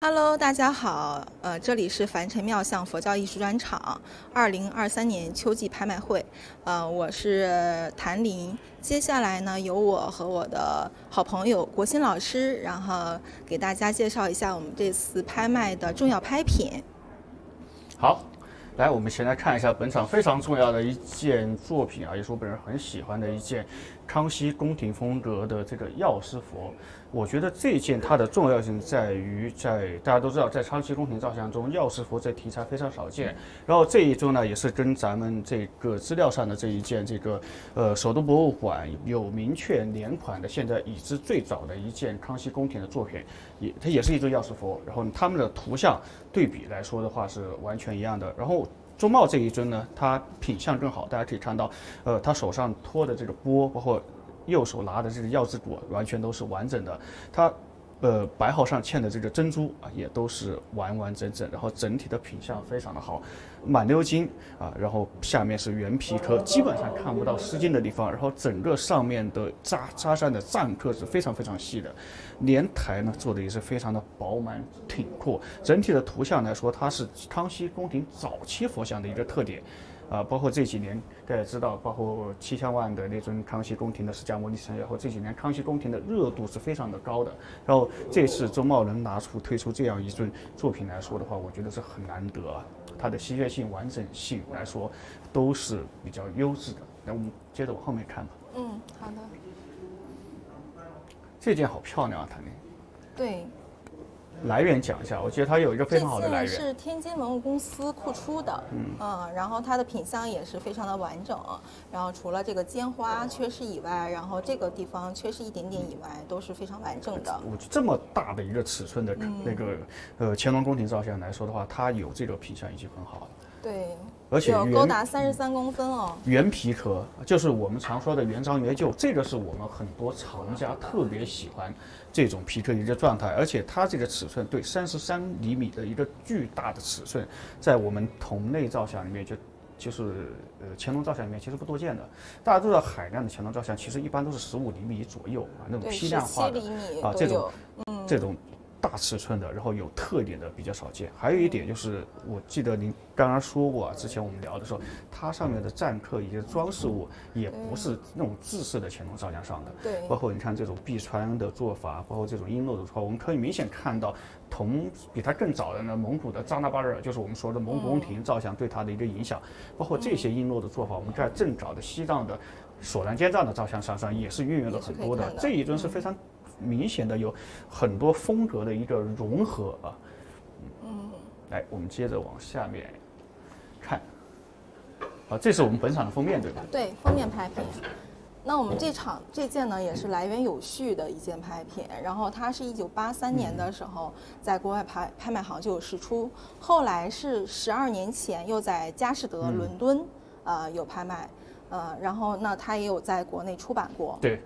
Hello，大家好，这里是凡尘妙相佛教艺术专场2023年秋季拍卖会，我是谭林。接下来呢，由我和我的好朋友国新老师，然后给大家介绍一下我们这次拍卖的重要拍品。好，来，我们先来看一下本场非常重要的一件作品啊，也是我本人很喜欢的一件康熙宫廷风格的这个药师佛。我觉得这件它的重要性在于，大家都知道，在康熙宫廷造像中，药师佛这题材非常少见。然后这一尊呢，也是跟咱们这个资料上的这一件首都博物馆有明确年款的，现在已知最早的一件康熙宫廷的作品，它也是一尊药师佛。然后他们的图像对比来说的话是完全一样的。然后周茂这一尊呢，它品相更好，大家可以看到，他手上托的这个钵，包括右手拿的这个药之果，完全都是完整的。它白毫上嵌的这个珍珠啊，也都是完完整整，然后整体的品相非常的好，满鎏金啊，然后下面是原皮刻，基本上看不到失金的地方，然后整个上面的扎山的篆刻是非常非常细的，莲台呢做的也是非常的饱满挺阔，整体的图像来说，它是康熙宫廷早期佛像的一个特点。包括这几年大家知道，包括7000万的那尊康熙宫廷的释迦牟尼神，然后这几年康熙宫廷的热度是非常的高的。然后这次周茂能推出这样一尊作品来说的话，我觉得是很难得啊。它的稀缺性、完整性来说都是比较优质的。那我们接着往后面看吧。好的。这件好漂亮啊，谭林。对。来源讲一下，我觉得它有一个非常好的来源，是天津文物公司库出的，然后它的品相也是非常的完整，然后除了这个尖花缺失以外，然后这个地方缺失一点点以外，都是非常完整的。我这么大的一个尺寸的那个乾隆宫廷造像来说的话，它有这个品相已经很好了。对，而且有高达33公分哦。原皮刻就是我们常说的原章原旧，这个是我们很多藏家特别喜欢这种皮刻的一个状态，而且它这个尺寸对33厘米的一个巨大的尺寸，在我们同类造像里面就是乾隆造像里面其实不多见的。大家都知道海量的乾隆造像其实一般都是15厘米左右啊，那种批量化的啊这种大尺寸的，然后有特点的比较少见。还有一点就是，我记得您刚刚说过啊，之前我们聊的时候，它上面的篆刻以及装饰物也不是那种制式的乾隆造像上的。对。包括你看这种壁穿的做法，包括这种璎珞的做法，我们可以明显看到比它更早的呢，蒙古的扎那巴热尔，就是我们说的蒙古宫廷造像对它的一个影响。包括这些璎珞的做法，我们在正早的西藏的索兰坚藏的造像上也是运用了很多的。这一尊是非常明显的有很多风格的一个融合啊。来，我们接着往下面看。这是我们本场的封面，对吧？对，封面拍品。那我们这件呢，也是来源有序的一件拍品。然后它是1983年的时候，在国外拍卖行就有释出，后来是12年前又在佳士得伦敦有拍卖，然后那它也有在国内出版过。对，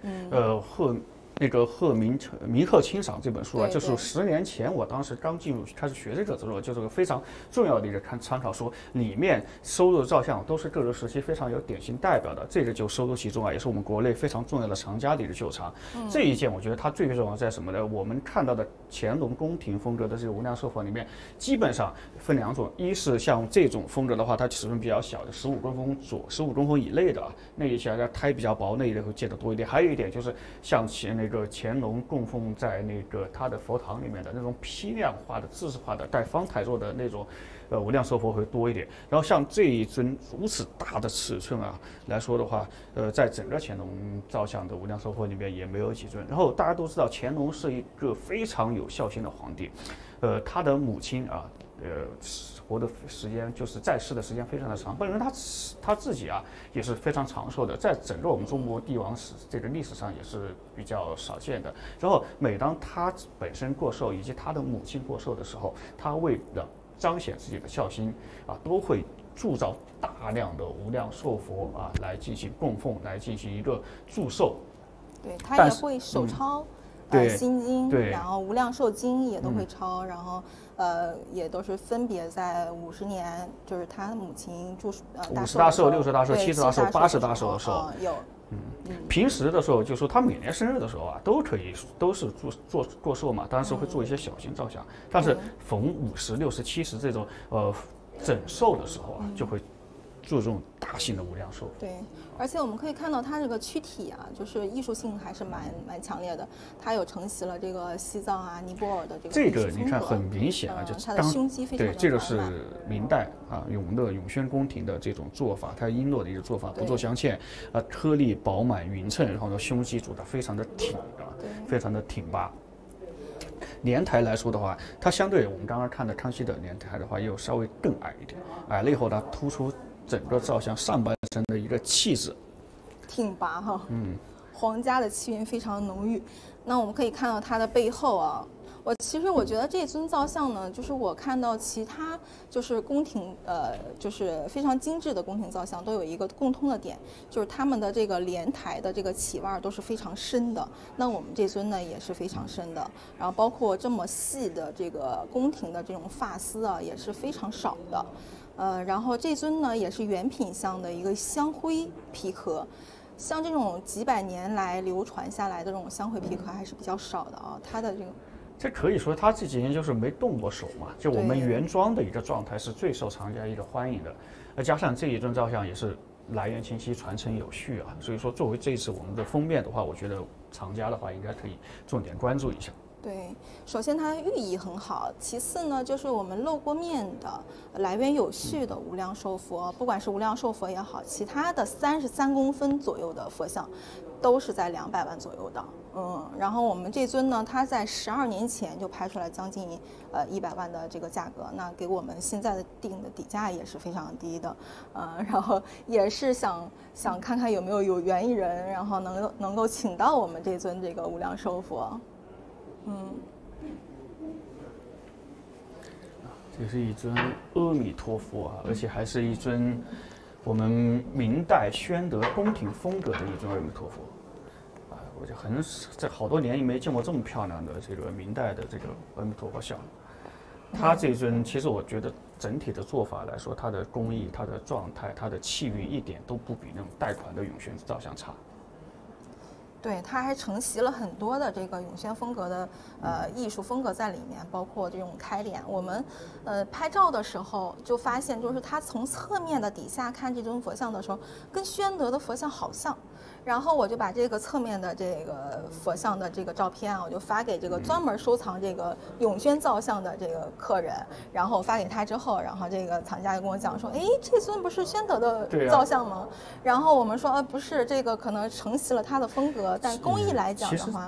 明鹤清赏这本书啊，就是10年前我当时刚开始学这个时候，就是个非常重要的一个参考书，里面收录的照相都是各个时期非常有典型代表的，这个就收录其中啊，也是我们国内非常重要的藏家的一个秀藏。这一件我觉得它最重要在什么呢？我们看到的乾隆宫廷风格的这个无量寿佛里面，基本上分两种，一是像这种风格的话，它尺寸比较小的15公分15公分以内的啊，那一些胎比较薄，那一类会见得多一点。还有一点就是像那个乾隆供奉在那个他的佛堂里面的那种批量化的、制式化的带方台座的那种无量寿佛会多一点。然后像这一尊如此大的尺寸啊来说的话，在整个乾隆造像的无量寿佛里面也没有几尊。然后大家都知道乾隆是一个非常有孝心的皇帝，他的母亲啊，活的时间就是在世的时间非常的长，本人他自己啊也是非常长寿的，在整个我们中国帝王史这个历史上也是比较少见的。然后每当他本身过寿以及他的母亲过寿的时候，他为了彰显自己的孝心啊，都会铸造大量的无量寿佛啊来进行供奉，来进行一个祝寿。对，他也会手抄。心经，对，然后无量寿经也都会抄，然后也都是分别在50年，就是他母亲50大寿、60大寿、70大寿、80大寿的时候，平时的时候，就说他每年生日的时候啊，都是做售嘛，当然是会做一些小型照相，但是逢50、60、70这种整售的时候啊，就会做这种大型的无量寿。对，而且我们可以看到它这个躯体啊，就是艺术性还是蛮强烈的。它有承袭了这个西藏啊、尼泊尔的这个你看很明显啊，就它的胸肌非常的对，这个是明代啊永宣宫廷的这种做法，它璎珞的一个做法，不做镶嵌啊，颗粒饱满匀称，然后呢胸肌组的非常的挺啊，非常的挺拔。莲台来说的话，它相对我们刚刚看的康熙的莲台的话，又稍微更矮一点，矮了以后它突出整个照相上半身的一个气质，挺拔哈，皇家的气韵非常浓郁。那我们可以看到它的背后啊，其实我觉得这尊造像呢，就是我看到其他就是宫廷就是非常精致的宫廷造像都有一个共通的点，就是他们的这个莲台的这个起腕都是非常深的。那我们这尊呢也是非常深的，然后包括这么细的这个宫廷的这种发丝啊也是非常少的。然后这尊呢也是原品相的一个香灰皮壳，像这种几百年来流传下来的这种香灰皮壳还是比较少的啊。它的这可以说它这几年就是没动过手嘛，就我们原装的一个状态是最受藏家一个欢迎的，再加上这一尊照相也是来源清晰、传承有序啊，所以说作为这一次我们的封面的话，我觉得藏家的话应该可以重点关注一下。对，首先它的寓意很好，其次呢就是我们露过面的来源有序的无量寿佛，不管是无量寿佛也好，其他的33公分左右的佛像，都是在200万左右的。然后我们这尊呢，它在12年前就拍出来将近100万的这个价格，那给我们现在的定的底价也是非常低的，然后也是想看看有没有缘人，然后能够请到我们这尊这个无量寿佛。这是一尊阿弥陀佛啊，而且还是一尊我们明代宣德宫廷风格的一尊阿弥陀佛啊，我就在好多年也没见过这么漂亮的这个明代的这个阿弥陀佛像。它这尊其实我觉得整体的做法来说，它的工艺、它的状态、它的气韵一点都不比那种带款的永宣照相差。对，它还承袭了很多的这个永宣风格的艺术风格在里面，包括这种开脸。我们拍照的时候就发现，就是它从侧面的底下看这尊佛像的时候，跟宣德的佛像好像。然后我就把这个侧面的这个佛像的这个照片啊，我就发给这个专门收藏这个永宣造像的这个客人，然后发给他之后，然后这个藏家就跟我讲说，哎，这尊不是宣德的造像吗？然后我们说，不是，这个可能承袭了他的风格，但工艺来讲的话，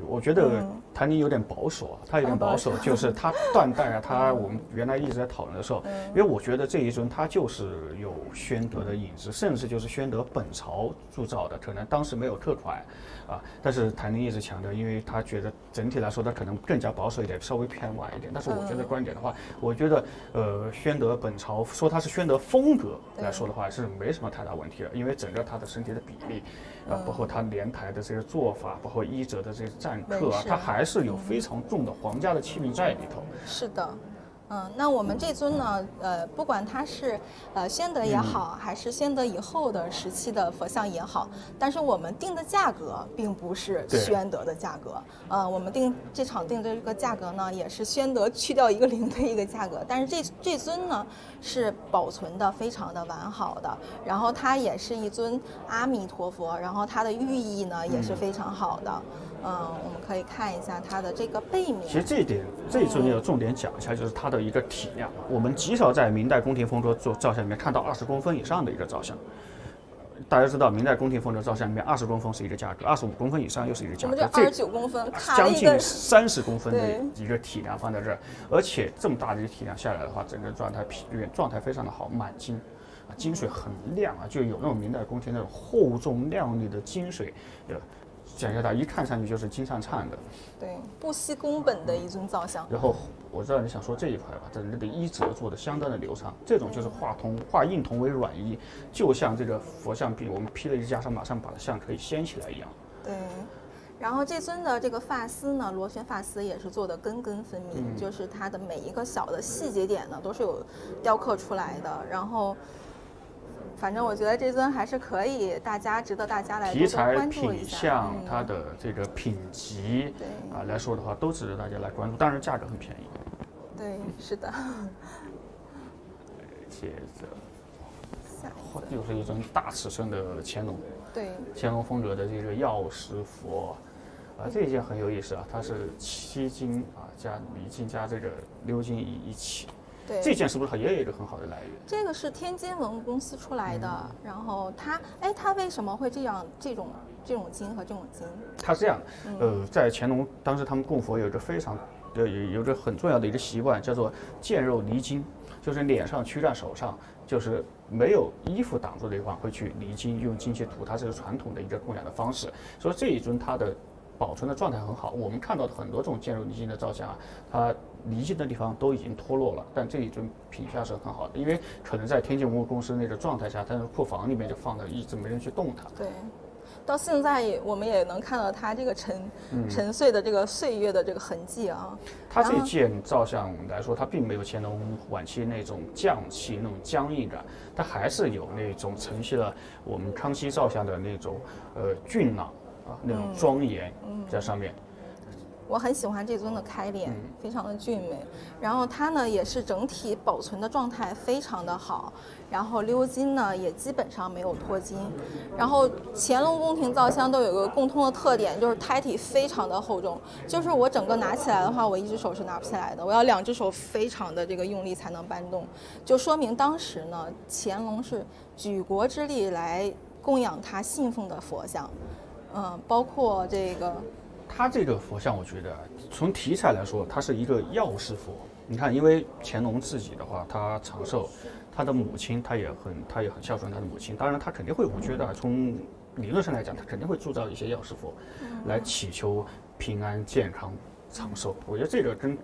我觉得谭宁有点保守啊，他有点保守，就是他断代啊，我们原来一直在讨论的时候，因为我觉得这一尊他就是有宣德的影子，甚至就是宣德本朝铸造的，可能当时没有特款啊，但是谭宁一直强调，因为他觉得整体来说他可能更加保守一点，稍微偏晚一点。但是我觉得观点的话，我觉得宣德本朝说它是宣德风格来说的话是没什么太大问题的，因为整个他的身体的比例包括他莲台的这个做法，包括衣着的这个战客啊，他还是有非常重的皇家的气韵在里头。是的。那我们这尊呢，不管它是宣德也好，还是宣德以后的时期的佛像也好，但是我们定的价格并不是宣德的价格。我们这场定这个价格呢，也是宣德去掉一个0的一个价格。但是这尊呢是保存的非常的完好的，然后它也是一尊阿弥陀佛，然后它的寓意呢也是非常好的。我们可以看一下它的这个背面。其实这一尊要重点讲一下，就是它的一个体量。我们极少在明代宫廷风格做照相里面看到20公分以上的一个照相。大家知道，明代宫廷风格照相里面20公分是一个价格，25公分以上又是一个价格。我们这29公分，将近30公分的一个体量放在这儿，而且这么大的一个体量下来的话，整个状态非常的好，满金。金水很亮啊，就有那种明代宫廷那种厚重亮丽的金水，讲一下它一看上去就是金灿灿的，对，不惜工本的一尊造像。然后我知道你想说这一块吧，整个的衣褶做的相当的流畅，这种就是化硬铜为软衣，就像这个佛像我们披了一袈裟，马上把像可以掀起来一样。对。然后这尊的这个发丝呢，螺旋发丝也是做的根根分明，就是它的每一个小的细节点呢都是有雕刻出来的。然后反正我觉得这尊还是可以，值得大家来多多题材、关注一品下。相、它的这个品级对来说的话，都值得大家来关注。当然，价格很便宜。对，是的。接着，下一个又是一尊大尺寸的乾隆，对乾隆风格的这个药师佛。这一件很有意思啊，它是七金加礼金加这个鎏金一起。对，这件是不是也有一个很好的来源？这个是天津文物公司出来的，然后它为什么会这种金和这种金？它是这样的，在乾隆当时他们供佛有着有着很重要的一个习惯，叫做见肉离金，就是脸上、躯干、手上就是没有衣服挡住的地方会去离金，用金去涂，它是传统的一个供养的方式。所以这一尊它的保存的状态很好，我们看到的很多这种见肉离金的造像它离金的地方都已经脱落了，但这一尊品相是很好的，因为可能在天津文物公司那个状态下，它的库房里面就放着，一直没人去动它。对，到现在我们也能看到它这个沉睡的这个岁月的这个痕迹啊。它这件造像来说，它并没有乾隆晚期那种匠气、那种僵硬感，它还是有那种承袭了我们康熙造像的那种俊朗那种庄严在上面。我很喜欢这尊的开脸，非常的俊美。然后它呢也是整体保存的状态非常的好，然后鎏金呢也基本上没有脱金。然后乾隆宫廷造像都有个共通的特点，就是胎体非常的厚重，就是我整个拿起来的话，我一只手是拿不起来的，我要两只手非常的这个用力才能搬动，就说明当时呢乾隆是举国之力来供养他信奉的佛像，包括这个。它这个佛像，我觉得从题材来说，它是一个药师佛。你看，因为乾隆自己的话，他长寿，他的母亲他也很孝顺他的母亲。当然，他肯定会，我觉得从理论上来讲，他肯定会铸造一些药师佛，来祈求平安、健康、长寿。我觉得这个跟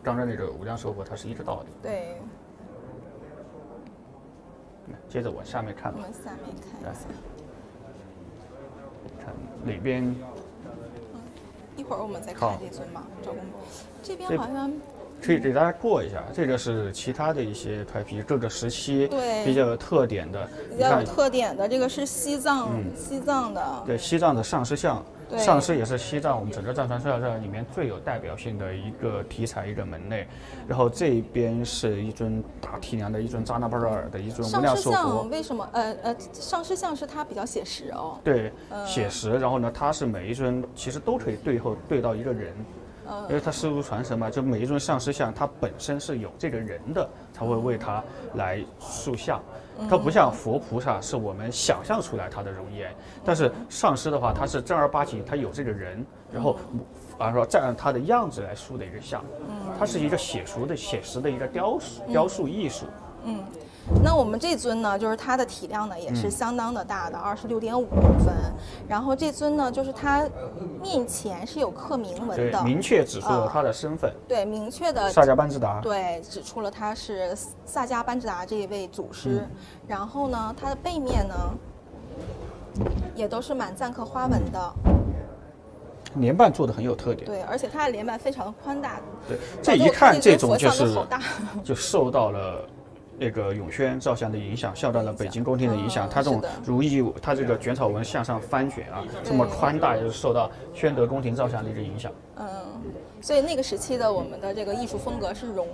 刚才那个五娘寿佛它是一个道理。对。接着往下面看吧。我们下面看一下。看里边。一会儿我们再看这尊吧，这边好像可以给大家过一下，这个是其他的一些胎皮，各个时期比较有特点的。比较有特点的，这个是西藏的。对，西藏的上师像，上师也是西藏我们整个藏传佛教里面最有代表性的一个题材一个门类。然后这边是一尊大体量的一尊扎那巴尔的一尊无量寿佛。上师像为什么？上师像是它比较写实哦。对，写实。然后呢，它是每一尊其实都可以对到一个人。因为它师祖传承嘛，就每一尊上师像，它本身是有这个人的，才会为它来塑像。它不像佛菩萨是我们想象出来他的容颜，但是上师的话，它是正儿八经，它有这个人，然后说再按他的样子来塑的一个像，它是一个写实的一个雕塑艺术。那我们这尊呢，就是它的体量呢也是相当的大的，26.5公分。然后这尊呢，就是它面前是有刻铭文的，明确指出了他的身份。对，明确的萨迦班智达。对，指出了他是萨迦班智达这一位祖师。然后呢，它的背面呢，也都是满赞刻花纹的。莲瓣做的很有特点。对，而且它的莲瓣非常的宽大。对，这一看这种就受到了那个永宣造像的影响，受到了北京宫廷的影响。它这种如意，它这个卷草纹向上翻卷这么宽大，也是受到宣德宫廷造像的一个影响。所以那个时期的我们的这个艺术风格是融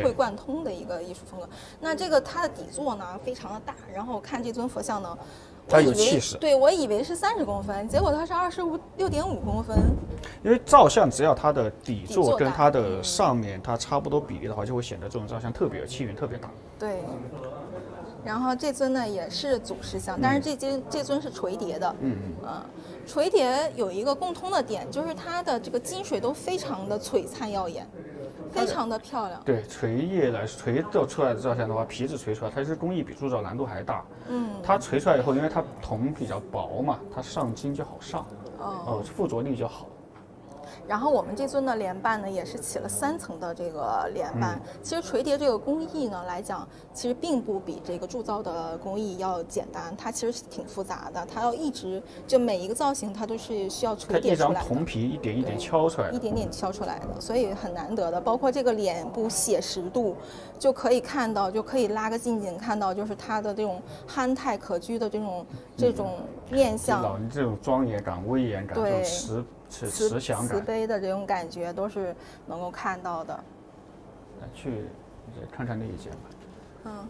会贯通的一个艺术风格。那这个它的底座呢非常的大，然后看这尊佛像呢，它有气势。对，我以为是30公分，结果它是26.5公分。因为造像只要它的底座跟它的上面它差不多比例的话，就会显得这种造像特别有气韵，特别大。对。然后这尊呢也是祖师像，但是这尊是垂叠的。垂叠有一个共通的点，就是它的这个金水都非常的璀璨耀眼，非常的漂亮。对，垂造出来的造像的话，皮质垂出来，它是工艺比铸造难度还大。它垂出来以后，因为它铜比较薄嘛，它上金就好上，附着力就好。然后我们这尊的莲瓣呢，也是起了3层的这个莲瓣。其实垂叠这个工艺呢来讲，其实并不比这个铸造的工艺要简单，它其实是挺复杂的，它要一直就每一个造型它都是需要垂叠出来的。它一张铜皮一点一点敲出来的，一点点敲出来的，所以很难得的。包括这个脸部写实度，就可以看到，就可以拉个近景看到，就是它的这种憨态可掬的这种面相，老人这种庄严感、威严感，对，这种慈祥感、慈悲的这种感觉都是能够看到的。来去看看那一件吧。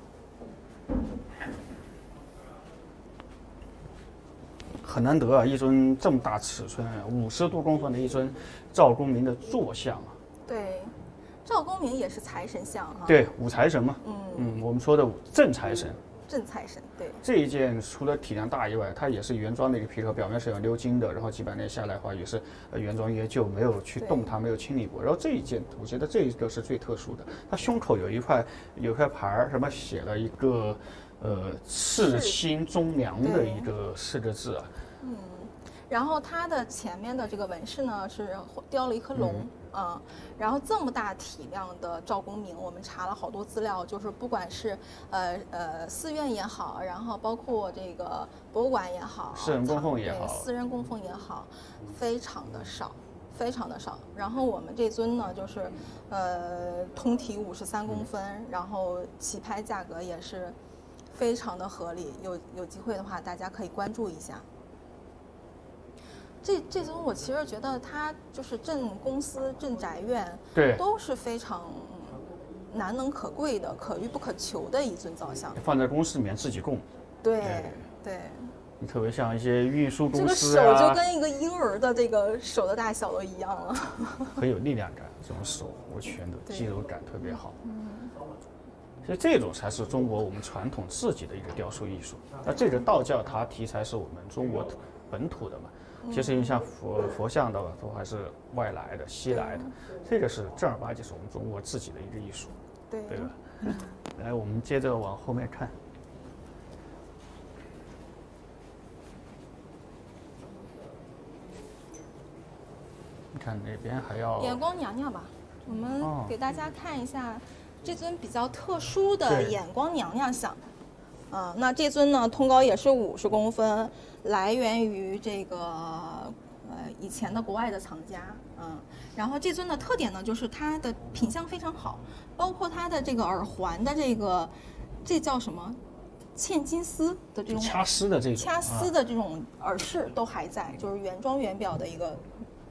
很难得啊，一尊这么大尺寸，50多公分的一尊赵公明的坐像啊。对，赵公明也是财神像哈。对，五财神嘛。我们说的正财神。正财神，对。这一件除了体量大以外，它也是原装的一个皮革，表面是有鎏金的，然后几百年下来的话也是原装原旧，没有去动它，没有清理过。然后这一件，我觉得这一个是最特殊的，它胸口有一块牌儿，什么写了一个赤心忠良的一个4个字啊。然后它的前面的这个纹饰呢是雕了一颗龙。然后这么大体量的赵公明，我们查了好多资料，就是不管是寺院也好，然后包括这个博物馆也好，私人供奉也好，私人供奉也好，非常的少，非常的少。然后我们这尊呢，就是通体53公分，然后起拍价格也是非常的合理，有机会的话大家可以关注一下。这尊我其实觉得它就是镇公司、镇宅院，对，都是非常难能可贵的、可遇不可求的一尊造像。放在公司里面自己供。对。你特别像一些运输公司这个手就跟一个婴儿的这个手的大小都一样了。很有力量感，这种手握拳的肌肉感特别好。所以这种才是中国我们传统自己的一个雕塑艺术。那这个道教它题材是我们中国本土的嘛。其实你像佛像的都还是外来的、西来的，这个是正儿八经是我们中国自己的一个艺术，对吧？来，我们接着往后面看。你看那边还要眼光娘娘吧，我们给大家看一下这尊比较特殊的眼光娘娘像。那这尊呢，通高也是50公分，来源于这个以前的国外的藏家。然后这尊的特点呢，就是它的品相非常好，包括它的这个耳环的这叫什么？嵌金丝的这种掐丝的这种耳饰都还在，就是原装原表的一个，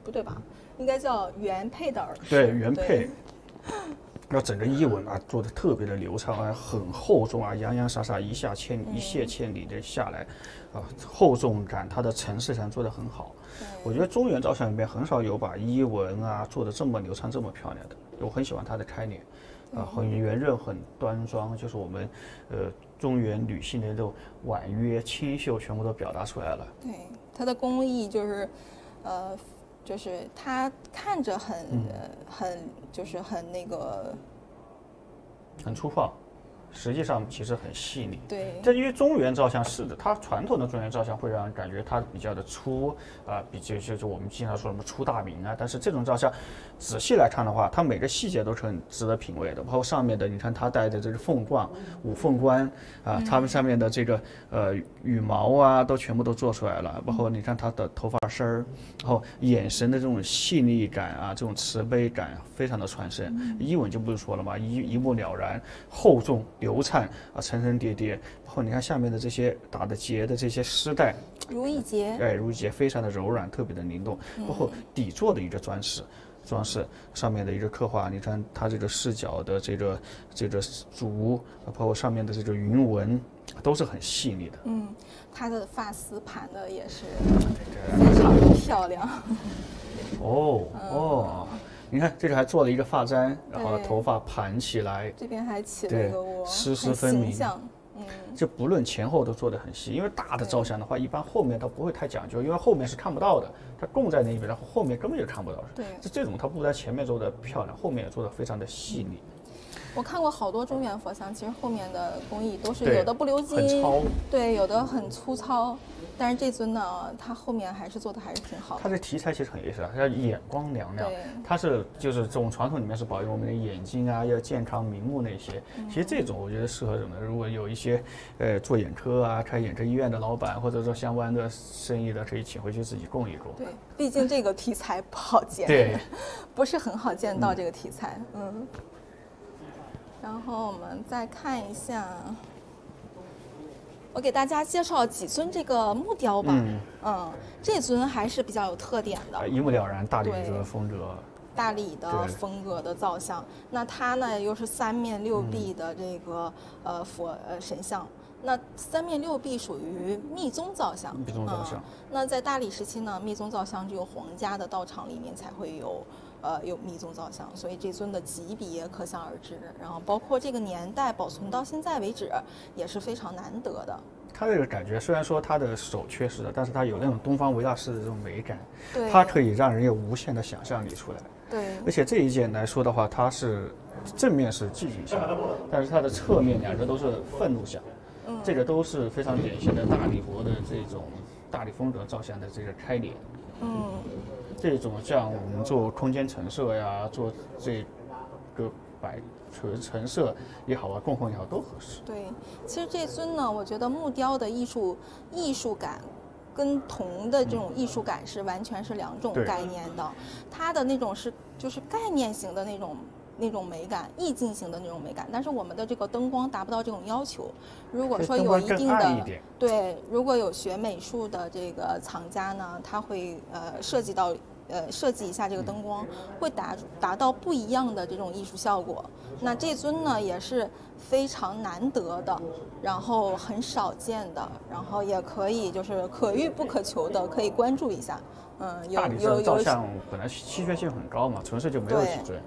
不对吧？应该叫原配的耳饰。对，原配。然后整个衣纹啊做的特别的流畅啊，很厚重啊，洋洋洒洒一泻千里的下来，厚重感，它的层次感做得很好。我觉得中原造像里面很少有把衣纹啊做得这么流畅、这么漂亮的。我很喜欢它的开脸，很圆润、很端庄，就是我们中原女性的这种婉约、清秀，全部都表达出来了。对，它的工艺就是它看着很那个，很粗放，实际上其实很细腻。对，这因为中原照相是的，它传统的中原照相会让人感觉它比较的粗就是我们经常说什么粗大明啊，但是这种照相仔细来看的话，它每个细节都是很值得品味的，包括上面的，你看它戴的这个凤冠、五凤冠它们上面的这个羽毛啊，都全部都做出来了，包括你看它的头发丝儿，然后眼神的这种细腻感啊，这种慈悲感非常的传神。衣纹就不是说了嘛，一目了然，厚重流畅层层叠叠，包括你看下面的这些打的结的这些丝带，如意结，如意结非常的柔软，特别的灵动，包括底座的一个装饰上面的一个刻画，你看它这个视角的这个足，包括上面的这个云纹，都是很细腻的。它的发丝盘的也是非常漂亮。你看这个还做了一个发簪，然后头发盘起来，这边还起了一个窝，丝丝分明。就不论前后都做得很细，因为大的照相的话，一般后面它不会太讲究，因为后面是看不到的，它供在那边，然后后面根本就看不到。对，这种它不但前面做的漂亮，后面也做得非常的细腻。我看过好多中原佛像，其实后面的工艺都是对有的不留很金，糙。对，有的很粗糙。但是这尊呢，它后面还是做的还是挺好的。它的题材其实很有意思，它叫眼光亮亮对，它是就是这种传统里面是保佑我们的眼睛啊，要健康明目那些。其实这种我觉得适合什么？如果有一些做眼科啊、开眼科医院的老板，或者说相关的生意的，可以请回去自己供一供。对，毕竟这个题材不好见，对，不是很好见到这个题材。然后我们再看一下。我给大家介绍几尊这个木雕吧。这尊还是比较有特点的，一目了然，大理的风格。大理的风格的造像，那它呢又是三面六臂的这个神像。那三面六臂属于密宗造像。密宗造像。那在大理时期呢，密宗造像只有皇家的道场里面才会有密宗造像，所以这尊的级别可想而知。然后包括这个年代保存到现在为止，也是非常难得的。它这个感觉虽然说它的手缺失了，但是它有那种东方维纳斯的这种美感，对，它可以让人有无限的想象力出来。对，而且这一件来说的话，它是正面是寂静像，但是它的侧面两个都是愤怒像。这个都是非常典型的大理国的这种大理风格造像的这个开脸。这种像我们做空间陈设呀，做这个陈设也好啊，供奉也好，都合适。对，其实这尊呢，我觉得木雕的艺术感跟铜的这种艺术感是完全是两种概念的。它的那种就是概念型的那种美感，意境型的那种美感，但是我们的这个灯光达不到这种要求。如果说有一定的对，如果有学美术的这个藏家呢，他会设计一下这个灯光，会达到不一样的这种艺术效果。那这尊呢也是非常难得的，然后很少见的，然后也可以就是可遇不可求的，可以关注一下。大理的造像本来稀缺性很高嘛，纯粹就没有几尊。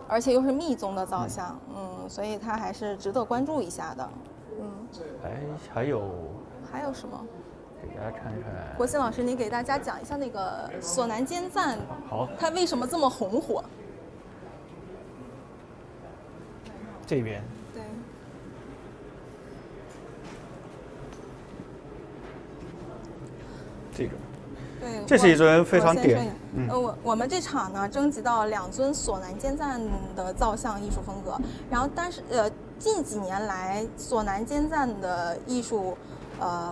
而且又是密宗的造像，所以它还是值得关注一下的。还有什么？给大家看看。国新老师，您给大家讲一下那个索南坚赞，好，它为什么这么红火？这边。对。这个。对，这是一尊非常我们这场呢征集到2尊索南坚赞的造像艺术风格，然后但是近几年来索南坚赞的艺术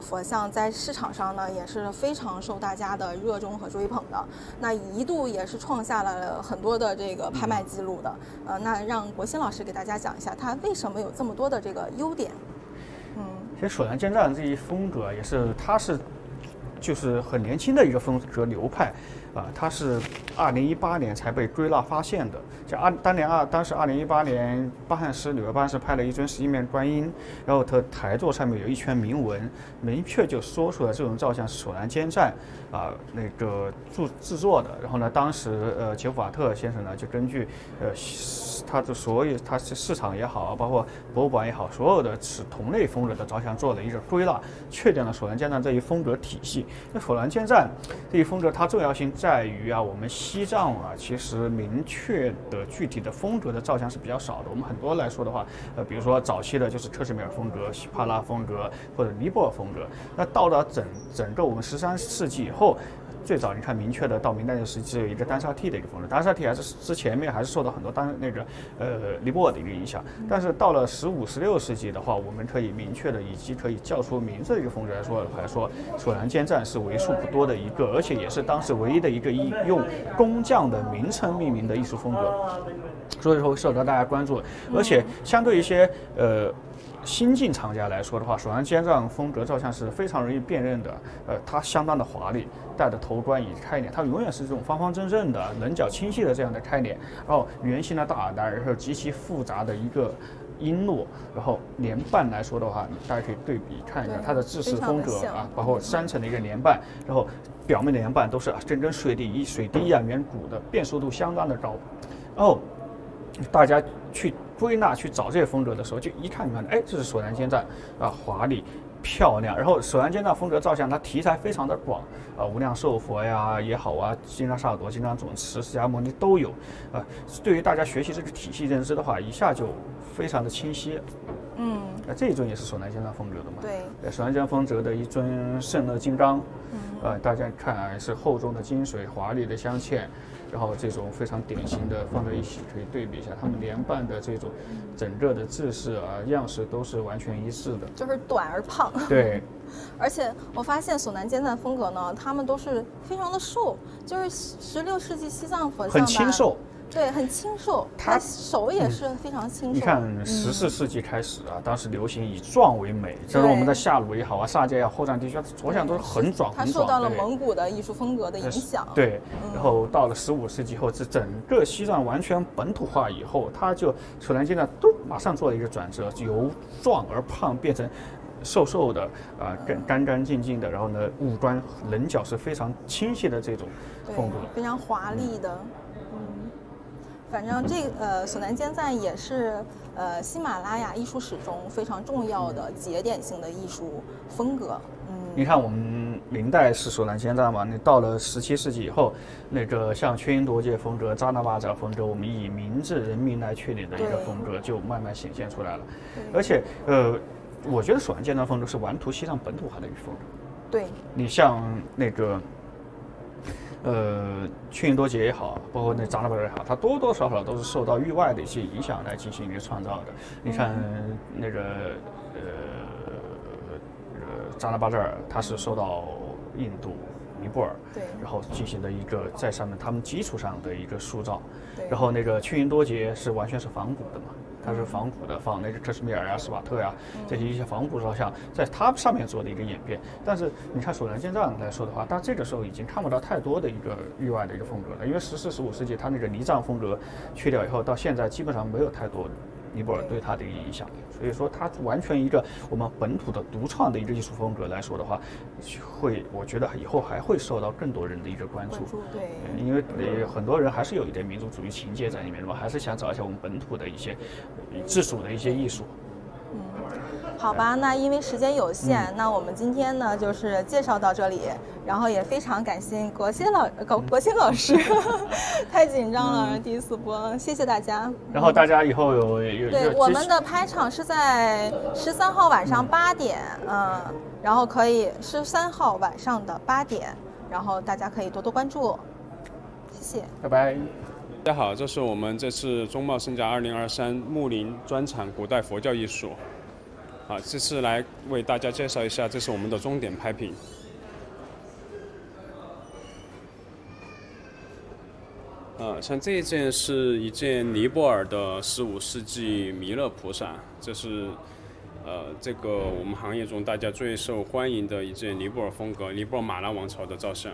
佛像在市场上呢也是非常受大家的热衷和追捧的，那一度也是创下了很多的这个拍卖记录的。那让国新老师给大家讲一下它为什么有这么多的这个优点。其实索南坚赞这一风格也是，它是就是很年轻的一个风格流派，它是2018年才被归纳发现的。当时2018年纽约办事拍了一尊11面观音，然后它台座上面有一圈铭文，明确就说出了这种造像是索南坚赞那个制作的。然后呢，当时杰夫瓦特先生呢就根据他的他市场也好，包括博物馆也好，所有的此同类风格的造像做了一个归纳，确定了索南坚赞这一风格体系。那索南坚赞这一风格，它重要性在于我们西藏其实明确的具体的风格的造像是比较少的。我们很多来说的话，比如说早期的就是克什米尔风格、西帕拉风格或者尼泊尔风格。那到了整个我们13世纪以后，最早你看明确的到明代的时期只有一个丹萨蒂的一个风格，丹萨蒂还是之前面还是受到很多尼泊尔的一个影响。但是到了15、16世纪的话，我们可以明确的以及可以叫出名字的一个风格来说，索南坚赞是为数不多的一个，而且也是当时唯一的一个用工匠的名称命名的艺术风格，所以说受到大家关注。而且相对一些新晋藏家来说的话，索南坚赞风格造像是非常容易辨认的。它相当的华丽，戴的头冠以及开脸，它永远是这种方方正正的、棱角清晰的这样的开脸，然后圆形的大耳袋，然后极其复杂的一个璎珞，然后莲瓣来说的话，大家可以对比看一下它的制式风格包括3层的一个莲瓣，然后表面的莲瓣都是跟水滴一样圆鼓的，辨识度相当的高。然后大家去归纳去找这些风格的时候，就一看，这是索南坚赞华丽、漂亮。然后首南监藏风格造像，它题材非常的广无量寿佛呀也好啊，金刚萨埵、金刚总持、释迦牟尼都有对于大家学习这个体系认知的话，一下就非常的清晰。这一尊也是首南监藏风格的嘛？对，首南监藏风格的一尊圣乐金刚，大家看是厚重的金水，华丽的镶嵌。然后这种非常典型的放在一起，可以对比一下，他们连瓣的这种整个的制式样式都是完全一致的，就是短而胖。对，而且我发现首南监藏风格呢，他们都是非常的瘦，就是16世纪西藏佛像很清瘦。对，很清瘦，他手也是非常清瘦。你看14世纪开始当时流行以壮为美，就是我们的夏鲁也好萨迦后藏地区，着相都是很壮。他受到了蒙古的艺术风格的影响。对，然后到了15世纪后，这整个西藏完全本土化以后，他就首南监藏都马上做了一个转折，由壮而胖变成瘦瘦的更干干净净的，然后呢，五官棱角是非常清晰的这种风格，非常华丽的。反正首南监藏也是喜马拉雅艺术史中非常重要的节点性的艺术风格。你看我们明代是首南监藏嘛，你到了17世纪以后，那个像缺因夺界风格、扎那巴扎风格，我们以民治人民来确定的一个风格就慢慢显现出来了。而且我觉得首南监藏风格是玩图西藏本土化的一个风格。对，你像那个缺因夺界也好，包括那扎那巴扎也好，它多多少少都是受到域外的一些影响来进行一个创造的。你看那个扎那巴扎尔，它是受到印度、尼泊尔，对，然后进行的一个在上面他们基础上的一个塑造。然后那个缺因夺界是完全是仿古的嘛。它是仿古的，仿那个克什米尔呀、斯瓦特呀这些一些仿古造像，在它上面做的一个演变。但是你看首南监藏来说的话，它这个时候已经看不到太多的一个域外的一个风格了，因为14、15世纪它那个尼藏风格去掉以后，到现在基本上没有太多尼泊尔对它的一个影响。所以说它完全一个我们本土的独创的一个艺术风格来说的话，我觉得以后还会受到更多人的一个关注。对，因为很多人还是有一点民族主义情节在里面的嘛，还是想找一下我们本土的一些自主的一些艺术。好吧，那因为时间有限，那我们今天呢就是介绍到这里，然后也非常感谢国兴老师，太紧张了，第一次播，谢谢大家。然后大家以后有对，我们的拍场是在13号晚上8点，然后可以13号晚上的8点，然后大家可以多多关注，谢谢，拜拜。大家好，这是我们这次中茂盛家2023木林专场古代佛教艺术。这次来为大家介绍一下，这是我们的终点拍品。像这一件是一件尼泊尔的15世纪弥勒菩萨，这是这个我们行业中大家最受欢迎的一件尼泊尔风格、尼泊尔马拉王朝的造像。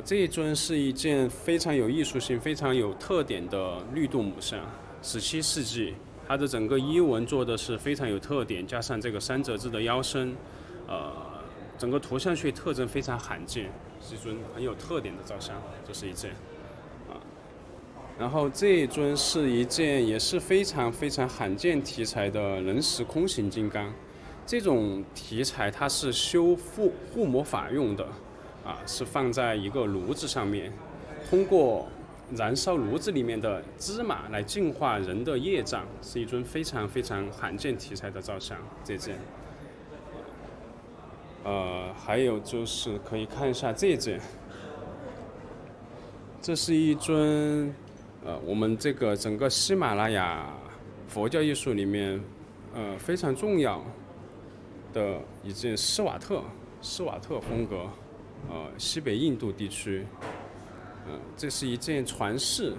这一尊是一件非常有艺术性、非常有特点的绿度母像，17世纪。它的整个衣纹做的是非常有特点，加上这个三折制的腰身，整个图像学特征非常罕见，是一尊很有特点的造像。这是一件，然后这一尊是一件也是非常非常罕见题材的人石空行金刚。这种题材它是修护魔法用的，是放在一个炉子上面，通过燃烧炉子里面的芝麻来净化人的业障，是一尊非常非常罕见题材的造像。这件，还有就是可以看一下这件，这是一尊，我们这个整个喜马拉雅佛教艺术里面，非常重要的一件施瓦特风格，西北印度地区。这是一件传世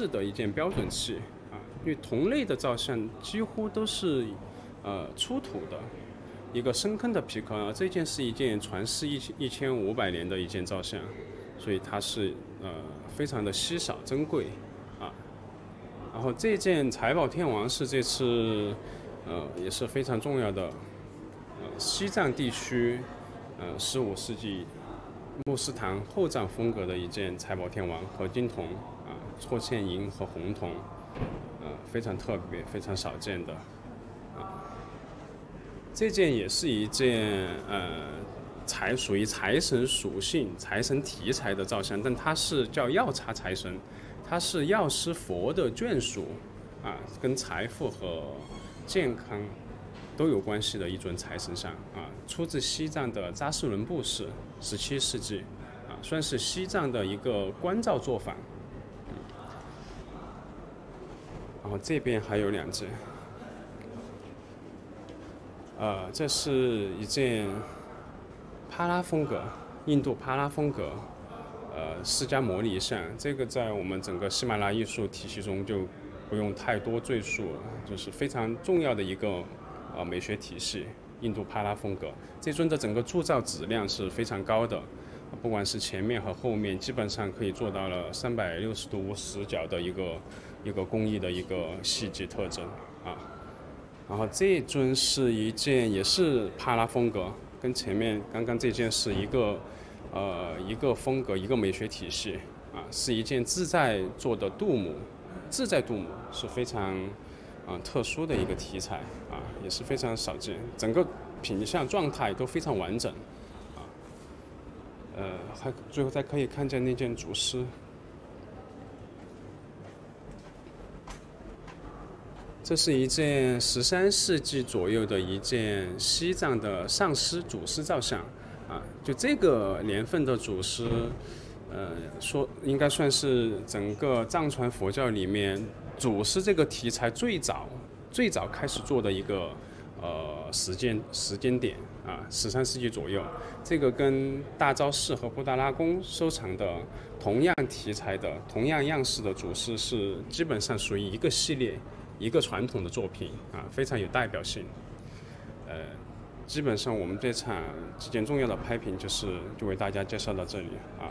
的一件标准器因为同类的造像几乎都是出土的，一个深坑的皮壳这件是一件传世1500年的一件造像，所以它是非常的稀少珍贵然后这件财宝天王是这次也是非常重要的西藏地区15世纪。穆斯堂后藏风格的一件财宝天王合金铜错嵌银和红铜，非常特别、非常少见的这件也是一件属于财神属性、财神题材的造像，但它是叫药叉财神，它是药师佛的眷属啊，跟财富和健康都有关系的一尊财神像啊，出自西藏的扎什伦布市，17世纪啊，算是西藏的一个关照作坊。然后这边还有2件。这是一件帕拉风格，印度帕拉风格，释迦摩尼像。这个在我们整个喜马拉雅艺术体系中就不用太多赘述了，就是非常重要的一个美学体系。印度帕拉风格，这尊的整个铸造质量是非常高的，不管是前面和后面，基本上可以做到了360度无死角的一个工艺的一个细节特征啊。然后这尊是一件也是帕拉风格，跟前面刚刚这件是一个风格，一个美学体系啊，是一件自在做的杜母，自在杜母是非常特殊的一个题材啊，也是非常少见，整个品相状态都非常完整啊。还最后再可以看见那件主狮。这是一件13世纪左右的一件西藏的上师祖师造像，啊，就这个年份的祖师，说应该算是整个藏传佛教里面祖师这个题材最早开始做的一个时间点啊，13世纪左右。这个跟大昭寺和布达拉宫收藏的同样题材的、同样样式的祖师是基本上属于一个系列。一个传统的作品啊，非常有代表性。基本上我们这场几件重要的拍品就为大家介绍到这里啊。